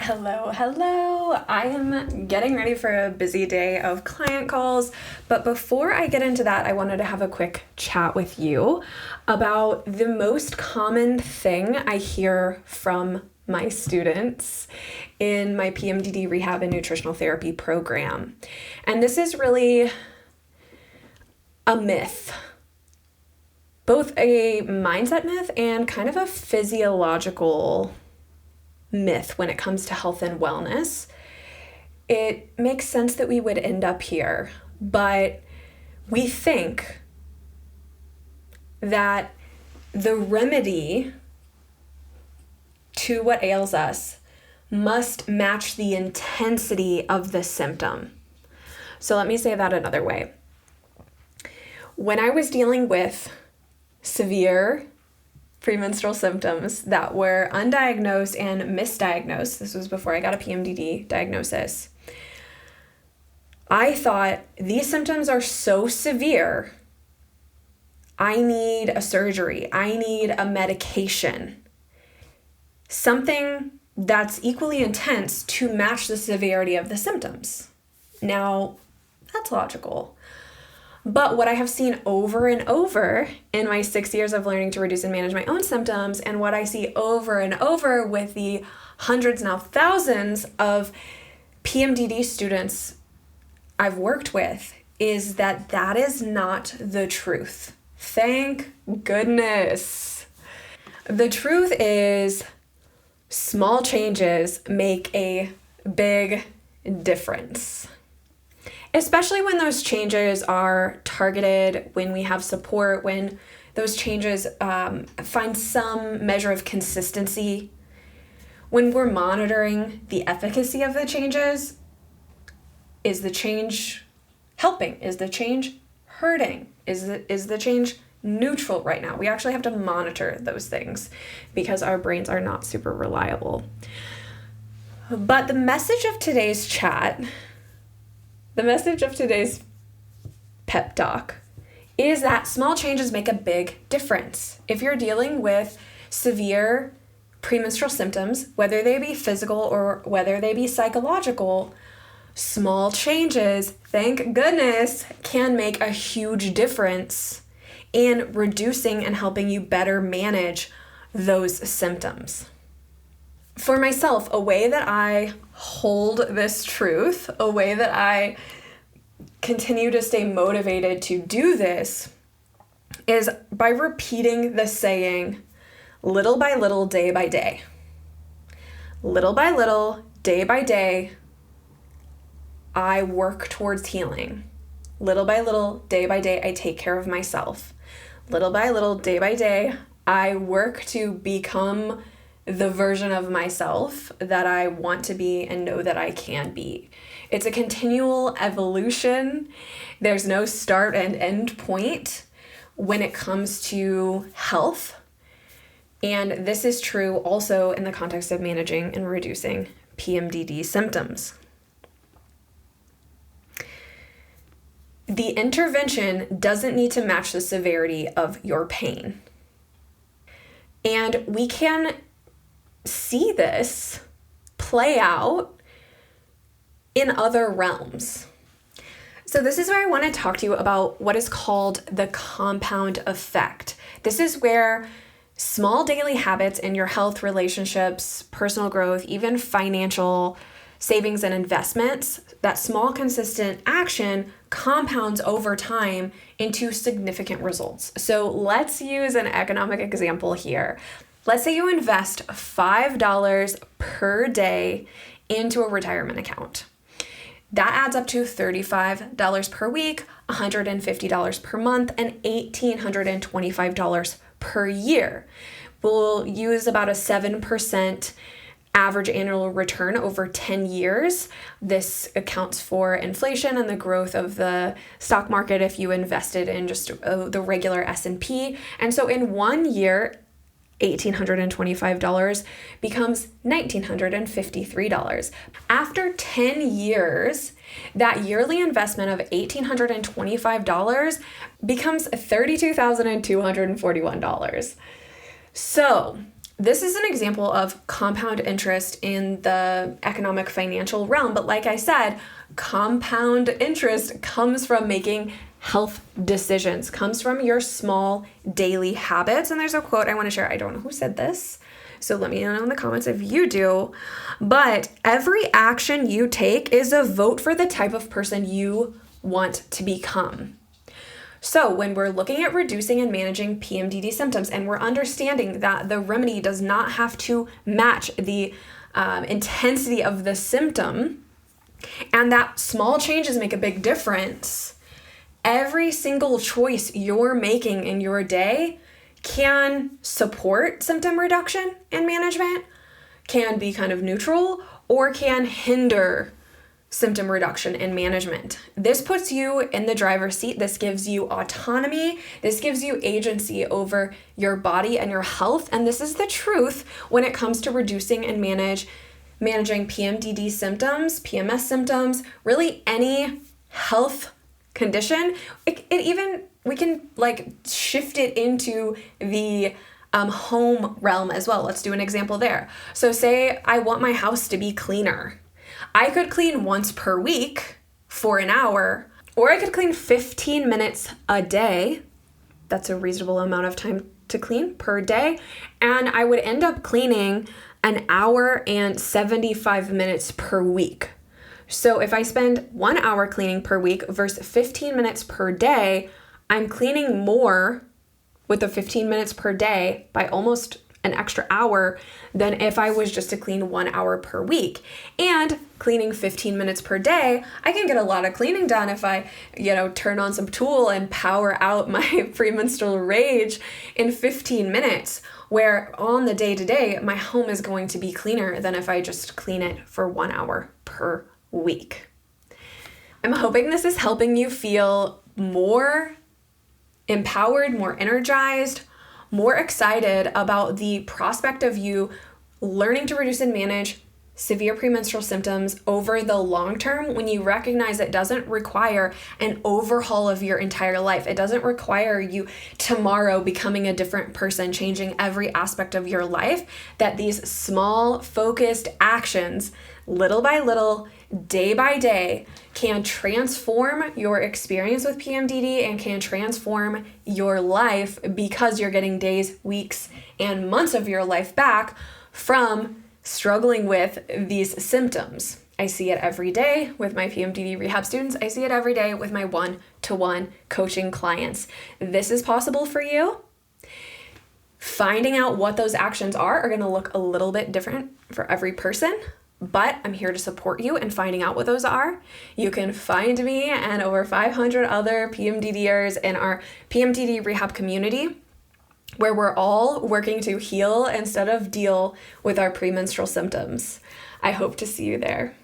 Hello, hello. I am getting ready for a busy day of client calls, but before I get into that, I wanted to have a quick chat with you about the most common thing I hear from my students in my PMDD Rehab and Nutritional Therapy program. And this is really a myth, both a mindset myth and kind of a physiological myth when it comes to health and wellness. It makes sense that we would end up here, but we think that the remedy to what ails us must match the intensity of the symptom. So let me say that another way. When I was dealing with severe premenstrual symptoms that were undiagnosed and misdiagnosed, this was before I got a PMDD diagnosis, I thought these symptoms are so severe, I need a surgery, I need a medication, something that's equally intense to match the severity of the symptoms. Now, that's logical. But what I have seen over and over in my 6 years of learning to reduce and manage my own symptoms, and what I see over and over with the hundreds, now thousands of PMDD students I've worked with, is that that is not the truth. Thank goodness. The truth is small changes make a big difference. Especially when those changes are targeted, when we have support, when those changes find some measure of consistency, when we're monitoring the efficacy of the changes. Is the change helping? Is the change hurting? Is the change neutral right now? We actually have to monitor those things because our brains are not super reliable. But the message of today's chat, the message of today's pep talk is that small changes make a big difference. If you're dealing with severe premenstrual symptoms, whether they be physical or whether they be psychological, small changes, thank goodness, can make a huge difference in reducing and helping you better manage those symptoms. For myself, a way that I hold this truth, a way that I continue to stay motivated to do this, is by repeating the saying, little by little, day by day. Little by little, day by day, I work towards healing. Little by little, day by day, I take care of myself. Little by little, day by day, I work to become the version of myself that I want to be and know that I can be. It's a continual evolution. There's no start and end point when it comes to health. And this is true also in the context of managing and reducing PMDD symptoms. The intervention doesn't need to match the severity of your pain. And we can see this play out in other realms. So this is where I want to talk to you about what is called the compound effect. This is where small daily habits in your health, relationships, personal growth, even financial savings and investments, that small consistent action compounds over time into significant results. So let's use an economic example here. Let's say you invest $5 per day into a retirement account. That adds up to $35 per week, $150 per month, and $1,825 per year. We'll use about a 7% average annual return over 10 years. This accounts for inflation and the growth of the stock market if you invested in just the regular S&P. And so in 1 year, $1,825 becomes $1,953. After 10 years, that yearly investment of $1,825 becomes $32,241. So This is an example of compound interest in the economic financial realm. But like I said, compound interest comes from making health decisions, comes from your small daily habits. And there's a quote I want to share. I don't know who said this, so let me know in the comments if you do. But every action you take is a vote for the type of person you want to become. So when we're looking at reducing and managing PMDD symptoms, and we're understanding that the remedy does not have to match the intensity of the symptom, and that small changes make a big difference, every single choice you're making in your day can support symptom reduction and management, can be kind of neutral, or can hinder symptom reduction and management. This puts you in the driver's seat. This gives you autonomy. This gives you agency over your body and your health. And this is the truth when it comes to reducing and managing PMDD symptoms, PMS symptoms, really any health condition. We can like shift it into the home realm as well. Let's do an example there. So say I want my house to be cleaner. I could clean once per week for an hour, or I could clean 15 minutes a day. That's a reasonable amount of time to clean per day. And I would end up cleaning an hour and 75 minutes per week. So if I spend 1 hour cleaning per week versus 15 minutes per day, I'm cleaning more with the 15 minutes per day by almost an extra hour than if I was just to clean 1 hour per week. And cleaning 15 minutes per day, I can get a lot of cleaning done if I, turn on some Tool and power out my premenstrual rage in 15 minutes, where on the day-to-day, my home is going to be cleaner than if I just clean it for 1 hour per week. I'm hoping this is helping you feel more empowered, more energized, more excited about the prospect of you learning to reduce and manage severe premenstrual symptoms over the long term, when you recognize it doesn't require an overhaul of your entire life. It doesn't require you tomorrow becoming a different person, changing every aspect of your life, that these small focused actions, little by little, day by day, can transform your experience with PMDD and can transform your life, because you're getting days, weeks, and months of your life back from struggling with these symptoms. I see it every day with my PMDD rehab students. I see it every day with my one-to-one coaching clients. This is possible for you. Finding out what those actions are going to look a little bit different for every person, but I'm here to support you in finding out what those are. You can find me and over 500 other PMDDers in our PMDD Rehab community, where we're all working to heal instead of deal with our premenstrual symptoms. I hope to see you there.